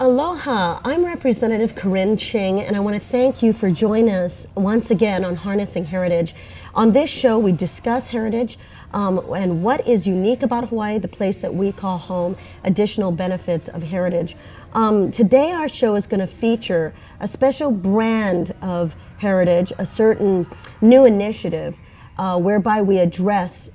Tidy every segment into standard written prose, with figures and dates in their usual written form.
Aloha, I'm Representative Corinne Ching, and I want to thank you for joining us once again on Harnessing Heritage. On this show, we discuss heritage and what is unique about Hawaii, the place that we call home, additional benefits of heritage. Today, our show is going to feature a special brand of heritage, a certain new initiative whereby we address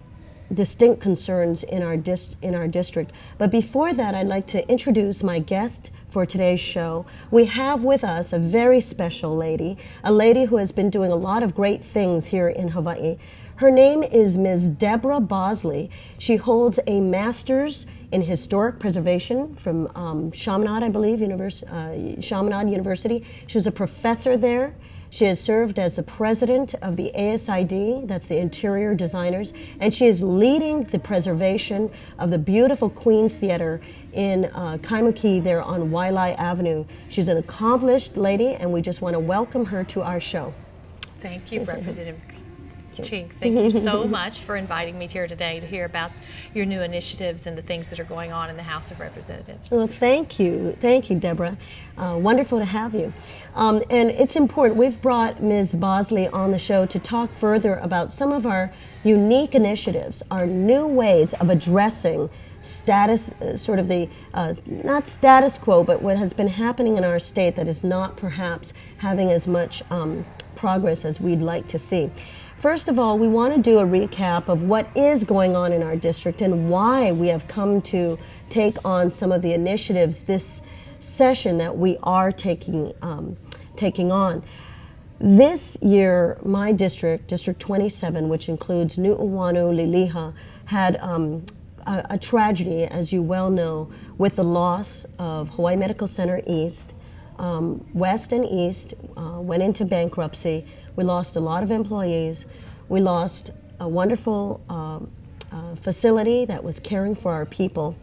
distinct concerns in our district. But before that, I'd like to introduce my guest for today's show. We have with us a very special lady, a lady who has been doing a lot of great things here in Hawaii. Her name is Ms. Deborah Bossley. She holds a master's in historic preservation from Chaminade, I believe, Chaminade University. She's a professor there. She has served as the president of the ASID, that's the Interior Designers, and she is leading the preservation of the beautiful Queen's Theater in Kaimuki there on Wailai Avenue. She's an accomplished lady, and we just want to welcome her to our show. Thank you, Representative Ching. Thank you so much for inviting me here today to hear about your new initiatives and the things that are going on in the House of Representatives. Well, thank you, Deborah. Wonderful to have you. And it's important, we've brought Ms. Bossley on the show to talk further about some of our unique initiatives, our new ways of addressing status, sort of the, not status quo, but what has been happening in our state that is not perhaps having as much progress as we'd like to see. First of all, we want to do a recap of what is going on in our district and why we have come to take on some of the initiatives this session that we are taking on. This year, my district, District 27, which includes Nu'uanu, Liliha, had a tragedy, as you well know, with the loss of Hawaii Medical Center East. West and East went into bankruptcy. We lost a lot of employees. We lost a wonderful facility that was caring for our people.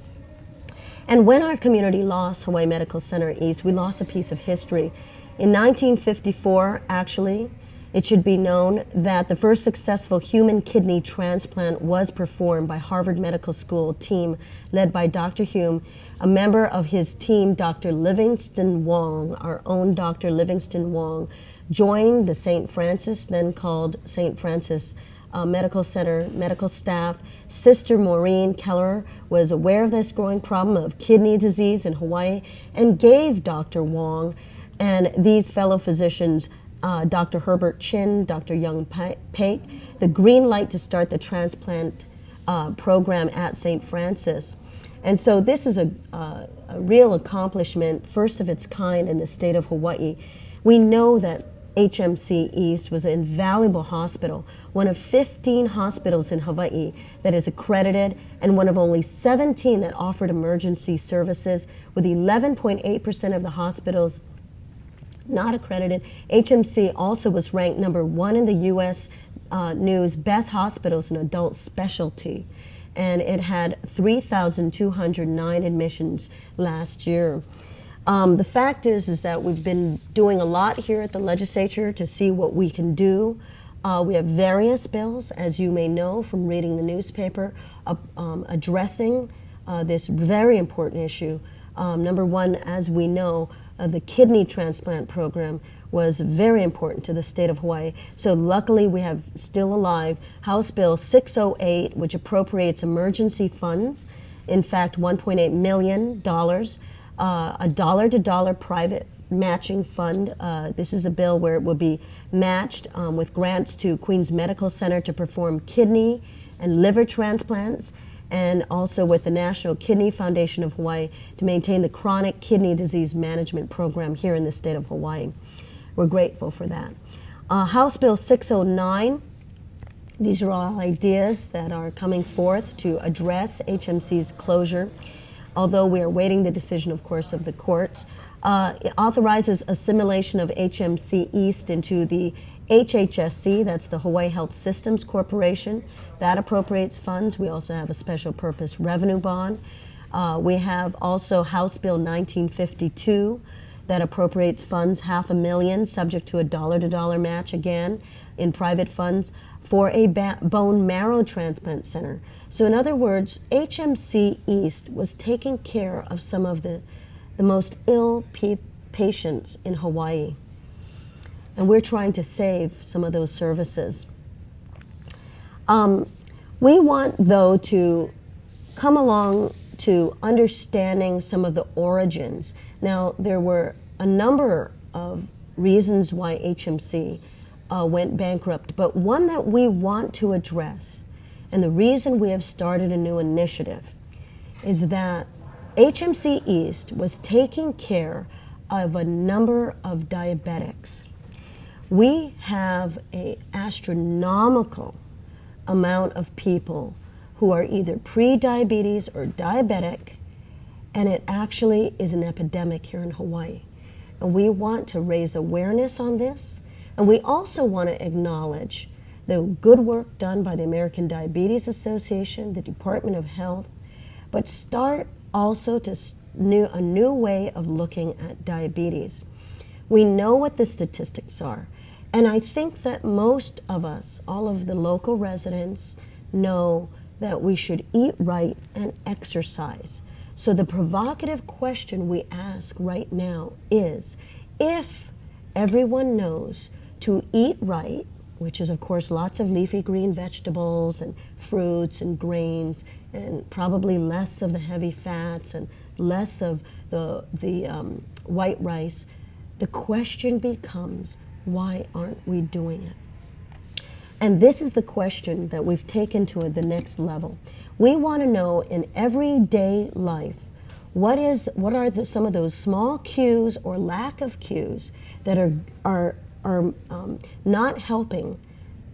And when our community lost Hawaii Medical Center East, we lost a piece of history. In 1954, actually, it should be known that the first successful human kidney transplant was performed by Harvard Medical School team led by Dr. Hume. A member of his team, Dr. Livingston Wong, our own Dr. Livingston Wong, joined the St. Francis, then called St. Francis Medical Center medical staff. Sister Maureen Keller was aware of this growing problem of kidney disease in Hawaii and gave Dr. Wong and these fellow physicians, Dr. Herbert Chin, Dr. Young Paik, the green light to start the transplant program at St. Francis. And so this is a real accomplishment, first of its kind in the state of Hawaii. We know that HMC East was an invaluable hospital, one of 15 hospitals in Hawaii that is accredited and one of only 17 that offered emergency services, with 11.8% of the hospitals not accredited. HMC also was ranked #1 in the U.S. News Best Hospitals in Adult Specialty, and it had 3,209 admissions last year. The fact is that we've been doing a lot here at the legislature to see what we can do. We have various bills, as you may know from reading the newspaper, addressing this very important issue. #1, as we know, the kidney transplant program was very important to the state of Hawaii. So luckily we have still alive House Bill 608, which appropriates emergency funds, in fact $1.8 million, a dollar-to-dollar private matching fund. This is a bill where it will be matched with grants to Queens Medical Center to perform kidney and liver transplants, and also with the National Kidney Foundation of Hawaii to maintain the chronic kidney disease management program here in the state of Hawaii. We're grateful for that. House Bill 609, these are all ideas that are coming forth to address HMC's closure, although we are waiting the decision, of course, of the courts. It authorizes assimilation of HMC East into the HHSC, that's the Hawaii Health Systems Corporation. That appropriates funds. We also have a special purpose revenue bond. We have also House Bill 1952 that appropriates funds, $500,000, subject to a dollar-to-dollar match again in private funds, for a bone marrow transplant center. So in other words, HMC East was taking care of some of the the most ill patients in Hawaii. And we're trying to save some of those services. We want, though, to come along to understanding some of the origins. Now, there were a number of reasons why HMC went bankrupt, but one that we want to address, and the reason we have started a new initiative, is that HMC East was taking care of a number of diabetics. We have an astronomical amount of people who are either pre-diabetes or diabetic, and it actually is an epidemic here in Hawaii. And we want to raise awareness on this, and we also want to acknowledge the good work done by the American Diabetes Association, the Department of Health, but start also to a new way of looking at diabetes. We know what the statistics are, and I think that most of us, all of the local residents, know that we should eat right and exercise. So the provocative question we ask right now is, if everyone knows to eat right, which is of course lots of leafy green vegetables and fruits and grains, and probably less of the heavy fats and less of the white rice, the question becomes, why aren't we doing it? And this is the question that we've taken to the next level. We want to know in everyday life, what are some of those small cues or lack of cues that are not helping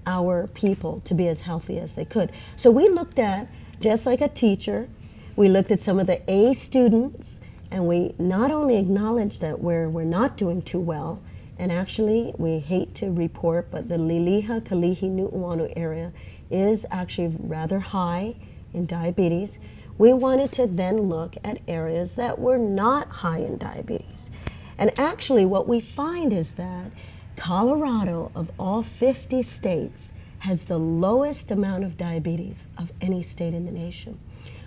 our people to be as healthy as they could. So we looked at, just like a teacher, we looked at some of the A students, and we not only acknowledged that we're not doing too well, and actually we hate to report, but the Liliha, Kalihi, Nu'uanu area is actually rather high in diabetes. We wanted to then look at areas that were not high in diabetes. And actually what we find is that Colorado, of all 50 states, has the lowest amount of diabetes of any state in the nation.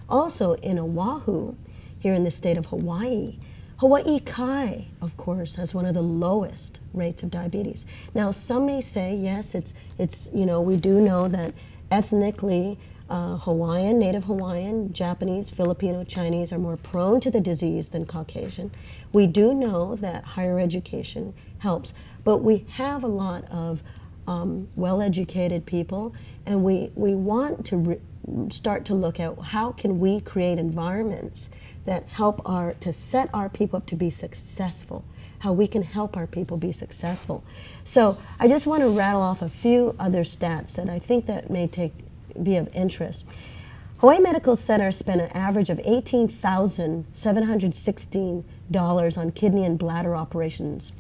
Also in Oahu, here in the state of Hawaii, Hawaii Kai, of course, has one of the lowest rates of diabetes. Now, some may say, yes, it's we do know that ethnically Hawaiian, Native Hawaiian, Japanese, Filipino, Chinese are more prone to the disease than Caucasian. We do know that higher education helps, but we have a lot of well-educated people, and we want to start to look at how can we create environments that help to set our people up to be successful, how we can help our people be successful. So I just want to rattle off a few other stats that I think that may be of interest. Hawaii Medical Center spent an average of $18,716 on kidney and bladder operations.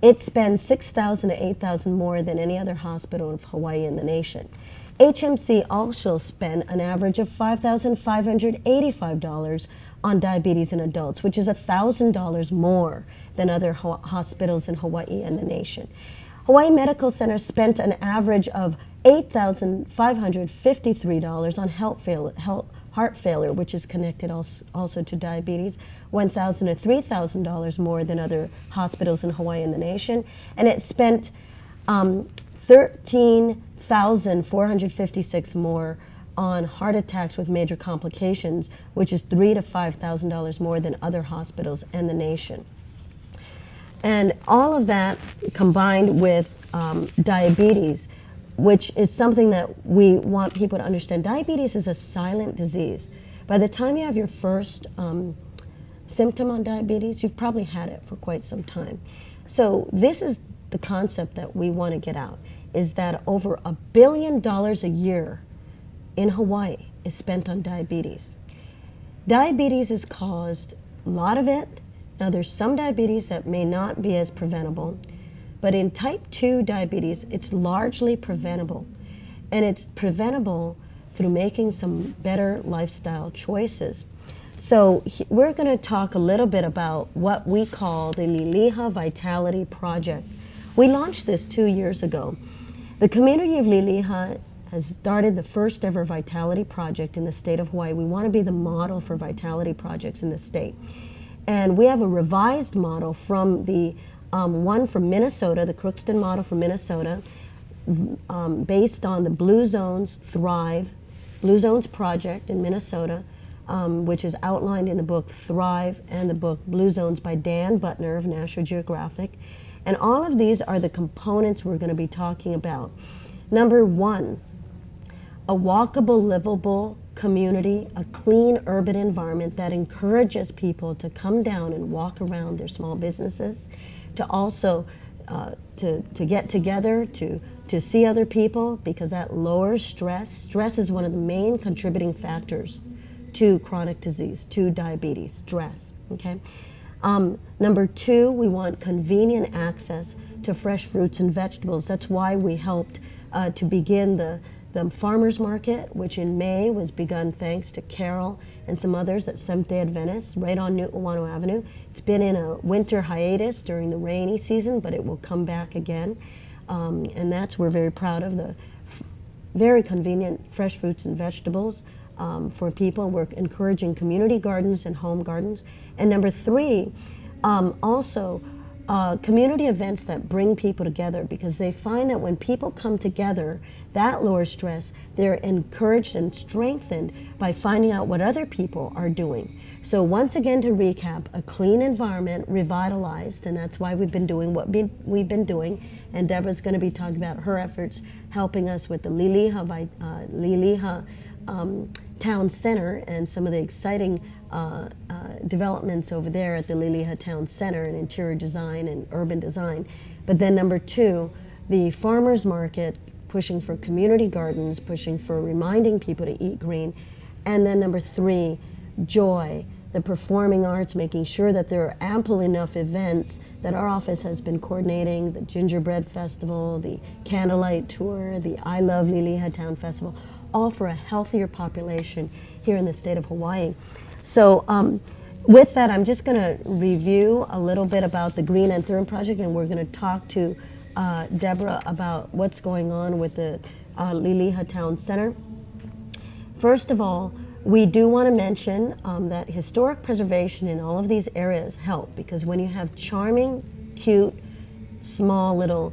It spends $6,000 to $8,000 more than any other hospital of Hawaii in the nation. HMC also spent an average of $5,585 on diabetes in adults, which is $1,000 more than other hospitals in Hawaii and the nation. Hawaii Medical Center spent an average of $8,553 on heart failure, which is connected also to diabetes, $1,000 to $3,000 more than other hospitals in Hawaii and the nation. And it spent $13,456 more on heart attacks with major complications, which is $3,000 to $5,000 more than other hospitals in the nation. And all of that combined with diabetes, which is something that we want people to understand. Diabetes is a silent disease. By the time you have your first symptom on diabetes, you've probably had it for quite some time. So this is the concept that we want to get out, is that over $1 billion a year in Hawaii is spent on diabetes. Diabetes is caused, a lot of it, now there's some diabetes that may not be as preventable, but in type 2 diabetes, it's largely preventable. And it's preventable through making some better lifestyle choices. So we're going to talk a little bit about what we call the Liliha Vitality Project. We launched this 2 years ago. The community of Liliha has started the first ever Vitality Project in the state of Hawaii. We want to be the model for Vitality projects in the state. And we have a revised model from the one from Minnesota, the Crookston model from Minnesota, based on the Blue Zones Thrive, Blue Zones Project in Minnesota, which is outlined in the book Thrive and the book Blue Zones by Dan Butner of National Geographic. And all of these are the components we're going to be talking about. Number one, a walkable, livable community, a clean urban environment that encourages people to come down and walk around their small businesses, to also to get together, to see other people, because that lowers stress. Stress is one of the main contributing factors to chronic disease, to diabetes, stress, okay? Number two, we want convenient access to fresh fruits and vegetables. That's why we helped to begin the farmers market, which in May was begun thanks to Carol and some others at Seventh-day Adventist right on Nu'uanu Avenue. It's been in a winter hiatus during the rainy season, but it will come back again. And we're very proud of the very convenient fresh fruits and vegetables for people. We're encouraging community gardens and home gardens. And number three, also community events that bring people together, because they find that when people come together, that lowers stress. They're encouraged and strengthened by finding out what other people are doing. So once again, to recap, a clean environment, revitalized, and that's why we've been doing what we've been doing. And Deborah's going to be talking about her efforts helping us with the Liliha Town Center and some of the exciting developments over there at the Liliha Town Center in interior design and urban design. But then number two, the farmers market, pushing for community gardens, pushing for reminding people to eat green. And then number three, joy, the performing arts, making sure that there are ample enough events that our office has been coordinating, the Gingerbread Festival, the Candlelight Tour, the I Love Liliha Town Festival, all for a healthier population here in the state of Hawaii. So with that, I'm just going to review a little bit about the Green and Thurium Project, and we're going to talk to Deborah about what's going on with the Liliha Town Center. First of all, we do want to mention that historic preservation in all of these areas help, because when you have charming, cute, small, little,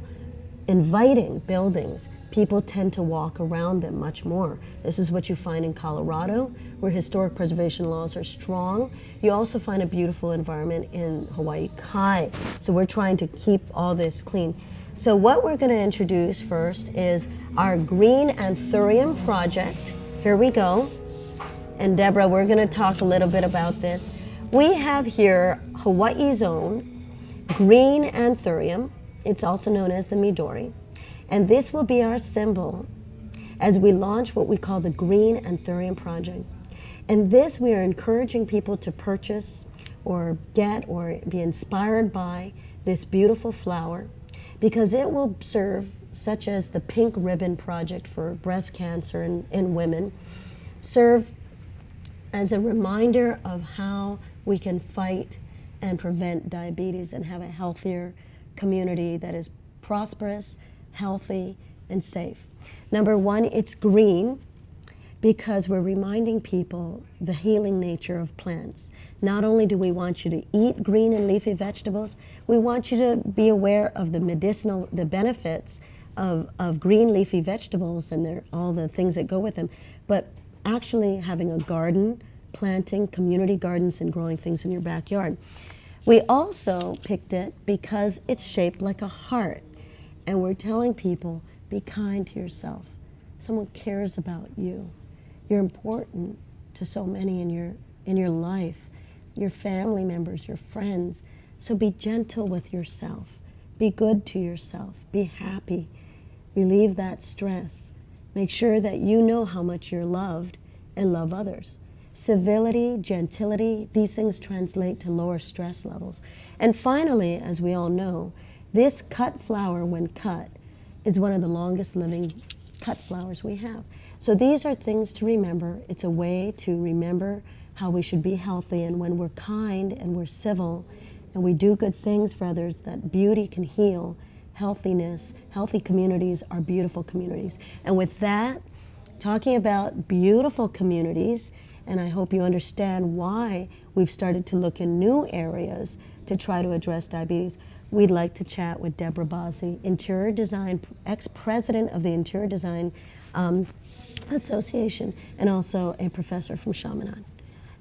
inviting buildings, people tend to walk around them much more. This is what you find in Colorado, where historic preservation laws are strong. You also find a beautiful environment in Hawaii Kai. So we're trying to keep all this clean. So what we're going to introduce first is our Green and Thurium Project. Here we go. And Deborah, we're going to talk a little bit about this. We have here Hawaii's own Green and Thurium. It's also known as the Midori. And this will be our symbol as we launch what we call the Green and Thurium Project. And this, we are encouraging people to purchase or get or be inspired by this beautiful flower, because it will serve, such as the Pink Ribbon Project for breast cancer in women, serve as a reminder of how we can fight and prevent diabetes and have a healthier community that is prosperous, healthy, and safe. Number one, it's green because we're reminding people the healing nature of plants. Not only do we want you to eat green and leafy vegetables, we want you to be aware of the benefits of green leafy vegetables and all the things that go with them, but actually having a garden, planting community gardens and growing things in your backyard. We also picked it because it's shaped like a heart. And we're telling people, be kind to yourself. Someone cares about you. You're important to so many in your life, your family members, your friends. So be gentle with yourself. Be good to yourself. Be happy. Relieve that stress. Make sure that you know how much you're loved and love others. Civility, gentility, these things translate to lower stress levels. And finally, as we all know, this cut flower, when cut, is one of the longest living cut flowers we have. So these are things to remember. It's a way to remember how we should be healthy, and when we're kind and we're civil and we do good things for others, that beauty can heal. Healthiness, healthy communities are beautiful communities. And with that, talking about beautiful communities and I hope you understand why we've started to look in new areas to try to address diabetes. We'd like to chat with Deborah Bossley, interior design, ex-president of the Interior Design Association, and also a professor from Chaminade.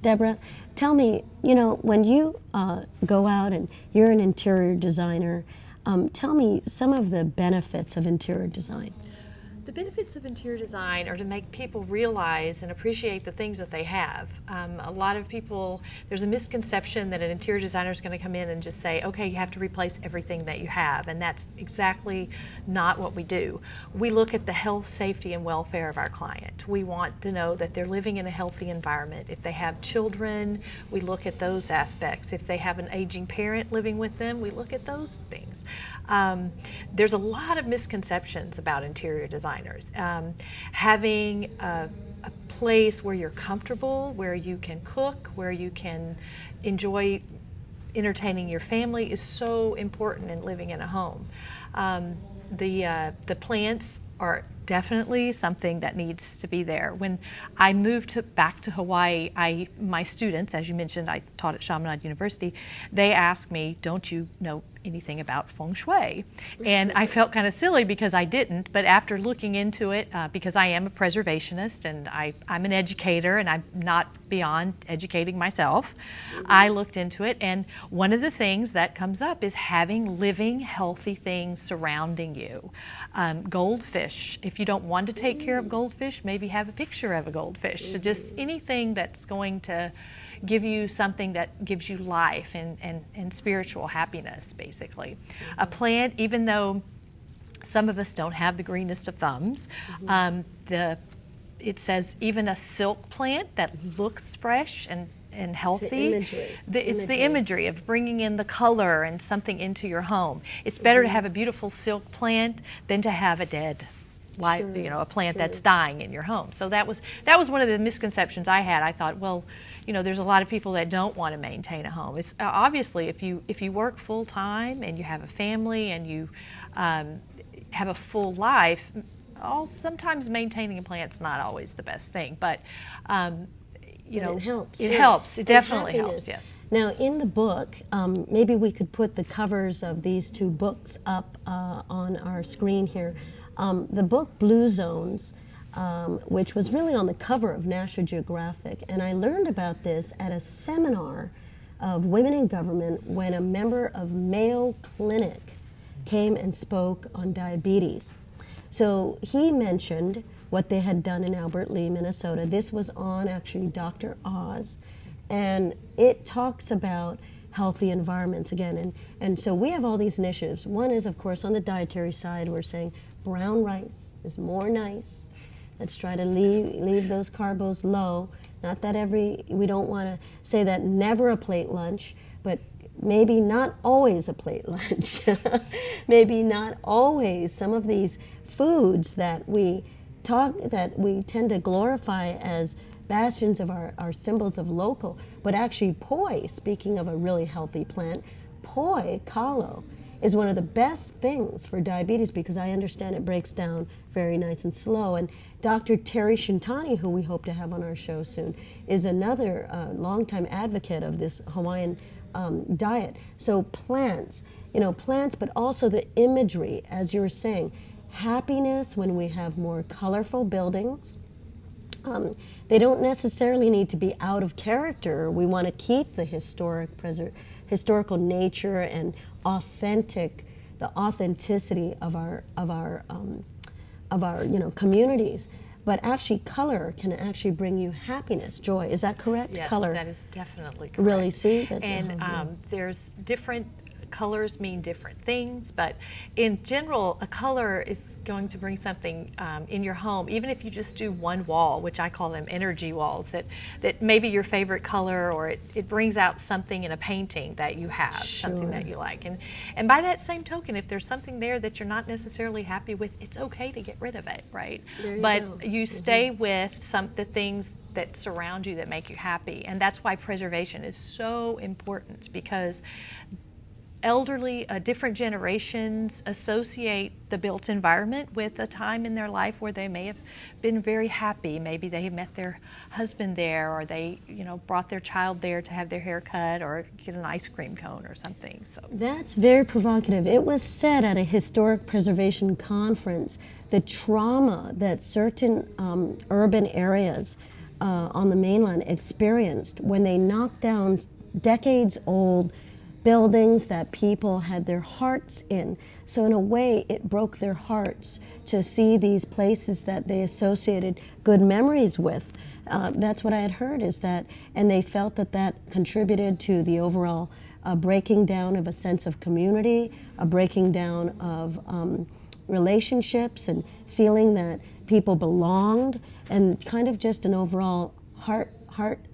Deborah, tell me, you know, when you go out and you're an interior designer, tell me some of the benefits of interior design. The benefits of interior design are to make people realize and appreciate the things that they have. A lot of people, there's a misconception that an interior designer is going to come in and just say, okay, you have to replace everything that you have, and that's exactly not what we do. We look at the health, safety, and welfare of our client. We want to know that they're living in a healthy environment. If they have children, we look at those aspects. If they have an aging parent living with them, we look at those things. There's a lot of misconceptions about interior designers. Having a place where you're comfortable, where you can cook, where you can enjoy entertaining your family is so important in living in a home. The plants are definitely something that needs to be there. When I moved back to Hawaii, my students, as you mentioned, I taught at Chaminade University, they asked me, don't you know anything about feng shui? And I felt kind of silly because I didn't, but after looking into it, because I am a preservationist and I'm an educator and I'm not beyond educating myself, I looked into it, and one of the things that comes up is having living, healthy things surrounding you. Goldfish, if you don't want to take care of goldfish, maybe have a picture of a goldfish. So just anything that's going to give you something that gives you life and spiritual happiness, basically. A plant, even though some of us don't have the greenest of thumbs, it says even a silk plant that looks fresh and healthy. It's the imagery of bringing in the color and something into your home. It's better to have a beautiful silk plant than to have a dead, a plant that's dying in your home. So that was one of the misconceptions I had. I thought, well, you know, there's a lot of people that don't want to maintain a home. It's obviously if you work full time and you have a family and you have a full life, sometimes maintaining a plant's not always the best thing, but you know, it helps. It helps. It definitely helps. Yes. Now, in the book, maybe we could put the covers of these two books up on our screen here. The book Blue Zones, which was really on the cover of National Geographic, and I learned about this at a seminar of women in government when a member of Mayo Clinic came and spoke on diabetes. So he mentioned what they had done in Albert Lea, Minnesota. This was on actually Dr. Oz, and it talks about healthy environments again. And so we have all these initiatives. One is, of course, on the dietary side, we're saying brown rice is more nice. Let's try to leave those carbs low. Not that we don't want to say that never a plate lunch, but maybe not always a plate lunch. Maybe not always some of these foods that we tend to glorify as bastions of our symbols of local, but actually poi, speaking of a really healthy plant, poi, kalo, is one of the best things for diabetes because I understand it breaks down very nice and slow. And Dr. Terry Shintani, who we hope to have on our show soon, is another longtime advocate of this Hawaiian diet. So plants, but also the imagery, as you were saying, happiness when we have more colorful buildings. They don't necessarily need to be out of character. We want to keep the historical nature and the authenticity of our communities. But actually, color can actually bring you happiness, joy. Is that correct? Yes, color. That is definitely correct. Really, see? There's different colors mean different things, but in general, a color is going to bring something in your home, even if you just do one wall, which I call them energy walls, that maybe your favorite color, or it brings out something in a painting that you have, something that you like. And by that same token, if there's something there that you're not necessarily happy with, it's okay to get rid of it, right? But you stay with the things that surround you that make you happy. And that's why preservation is so important, because elderly, different generations associate the built environment with a time in their life where they may have been very happy. Maybe they met their husband there, or they, brought their child there to have their hair cut or get an ice cream cone or something. So that's very provocative. It was said at a historic preservation conference, the trauma that certain urban areas on the mainland experienced when they knocked down decades-old buildings that people had their hearts in. So in a way, it broke their hearts to see these places that they associated good memories with. That's what I had heard, is that, and they felt that that contributed to the overall breaking down of a sense of community, a breaking down of relationships, and feeling that people belonged, and kind of just an overall heartbreak.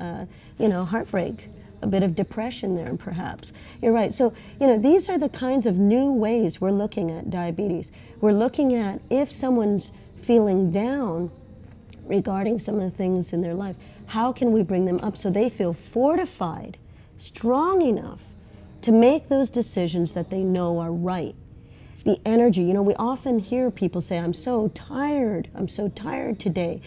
A bit of depression there, perhaps. You're right. So, these are the kinds of new ways we're looking at diabetes. We're looking at, if someone's feeling down regarding some of the things in their life, how can we bring them up so they feel fortified, strong enough to make those decisions that they know are right. The energy, we often hear people say, I'm so tired today.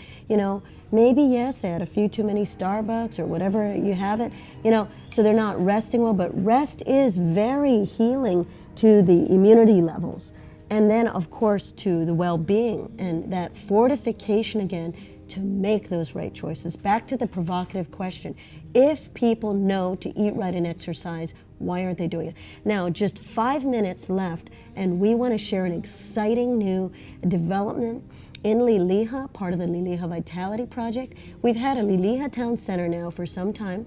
Maybe, yes, they had a few too many Starbucks or whatever you have it, so they're not resting well, but rest is very healing to the immunity levels. And then, of course, to the well-being and that fortification again to make those right choices. Back to the provocative question. If people know to eat right and exercise, why aren't they doing it? Now, just 5 minutes left, and we want to share an exciting new development in Liliha, part of the Liliha Vitality Project. We've had a Liliha Town Center now for some time.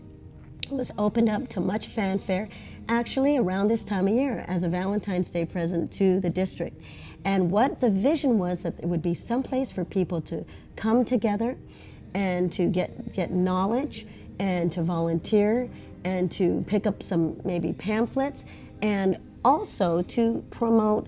It was opened up to much fanfare, actually around this time of year as a Valentine's Day present to the district. And what the vision was, that it would be someplace for people to come together and to get knowledge and to volunteer and to pick up some maybe pamphlets, and also to promote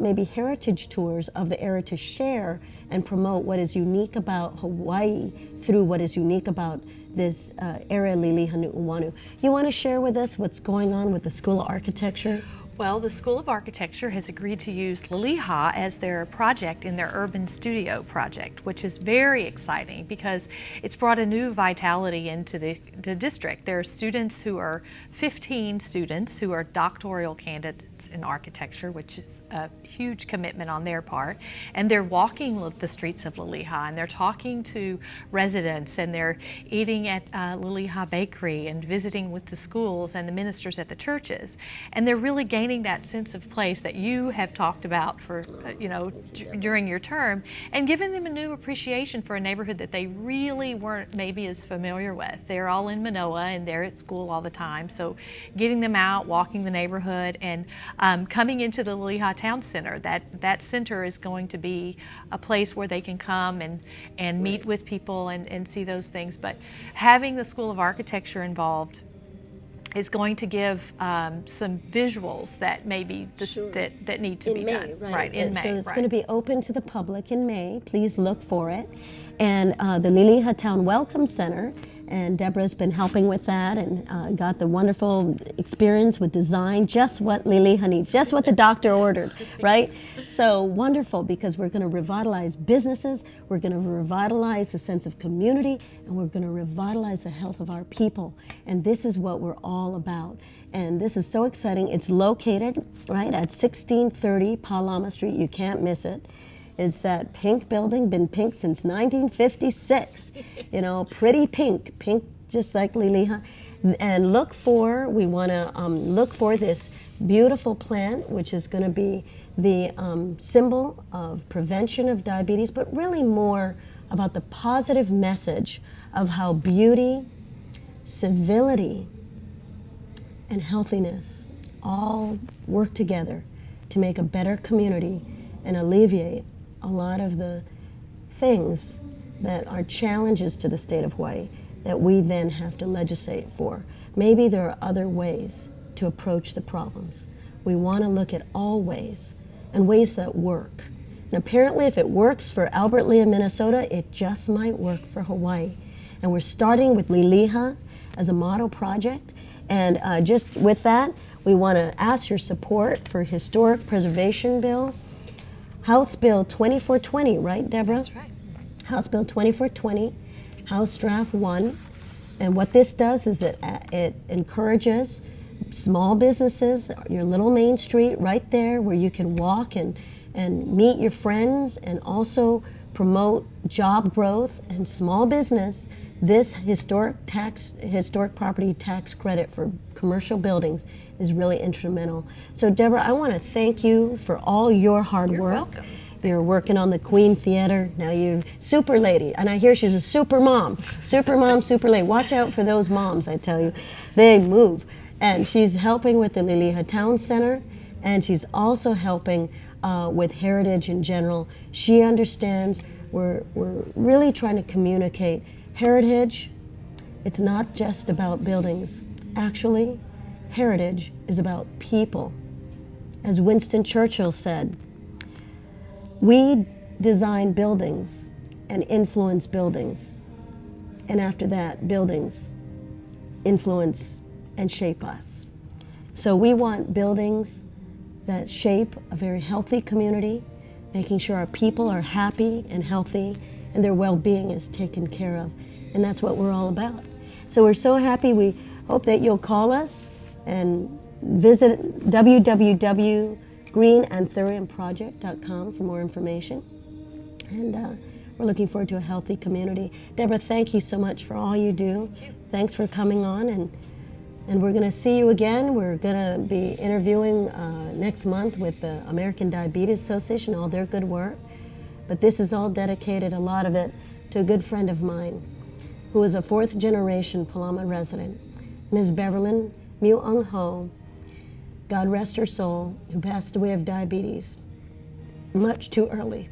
maybe heritage tours of the area, to share and promote what is unique about Hawaii through what is unique about this area, Liliha Nu'uanu. You want to share with us what's going on with the School of Architecture? Well, the School of Architecture has agreed to use Liliha as their project in their Urban Studio project, which is very exciting because it's brought a new vitality into the district. There are students who are 15 students who are doctoral candidates in architecture, which is a huge commitment on their part, and they're walking the streets of Liliha, and they're talking to residents, and they're eating at Liliha Bakery and visiting with the schools and the ministers at the churches, and they're really gaining that sense of place that you have talked about for during your term, and giving them a new appreciation for a neighborhood that they really weren't maybe as familiar with. They're all in Manoa and they're at school all the time, so getting them out, walking the neighborhood, and coming into the Liliha Town Center. That center is going to be a place where they can come and meet with people and see those things. But having the School of Architecture involved is going to give some visuals that maybe that need to be done. Right, in May. So it's going to be open to the public in May. Please look for it. And the Liliha Town Welcome Center, and Deborah's been helping with that and got the wonderful experience with design, just what Liliha needs, just what the doctor ordered, right? So wonderful, because we're going to revitalize businesses, we're going to revitalize the sense of community, and we're going to revitalize the health of our people. And this is what we're all about. And this is so exciting. It's located, right, at 1630 Palama Street. You can't miss it. It's that pink building, been pink since 1956. Pretty pink just like Liliha. And we want to look for this beautiful plant, which is going to be the symbol of prevention of diabetes, but really more about the positive message of how beauty, civility, and healthiness all work together to make a better community and alleviate a lot of the things that are challenges to the state of Hawaii that we then have to legislate for. Maybe there are other ways to approach the problems. We want to look at all ways, and ways that work. And apparently if it works for Albert Lea, Minnesota, it just might work for Hawaii. And we're starting with Liliha as a model project. And just with that, we want to ask your support for Historic Preservation Bill, House Bill 2420, right, Deborah? That's right. House Bill 2420, House Draft 1. And what this does is it encourages small businesses, your little main street right there where you can walk and meet your friends, and also promote job growth and small business. This historic property tax credit for commercial buildings is really instrumental. So Deborah, I want to thank you for all your hard You're work. welcome. You're working on the Queen Theater. Now you're super lady, and I hear she's a super mom. Super mom, super lady. Watch out for those moms, I tell you. They move. And she's helping with the Liliha Town Center, and she's also helping with heritage in general. She understands we're really trying to communicate heritage. It's not just about buildings. Actually, heritage is about people. As Winston Churchill said, we design buildings and influence buildings. And after that, buildings influence and shape us. So we want buildings that shape a very healthy community, making sure our people are happy and healthy and their well-being is taken care of. And that's what we're all about. So we're so happy. We hope that you'll call us and visit www.greenanthuriumproject.com for more information. And we're looking forward to a healthy community. Deborah, thank you so much for all you do. Thanks for coming on, and we're going to see you again. We're going to be interviewing next month with the American Diabetes Association, all their good work. But this is all dedicated, a lot of it, to a good friend of mine who is a fourth-generation Palama resident, Ms. Beverlyn Mu-Ung Ho, God rest her soul, who passed away of diabetes much too early.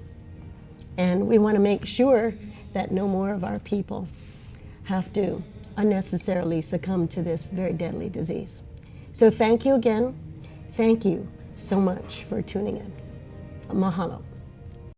And we want to make sure that no more of our people have to unnecessarily succumb to this very deadly disease. So thank you again. Thank you so much for tuning in. Mahalo.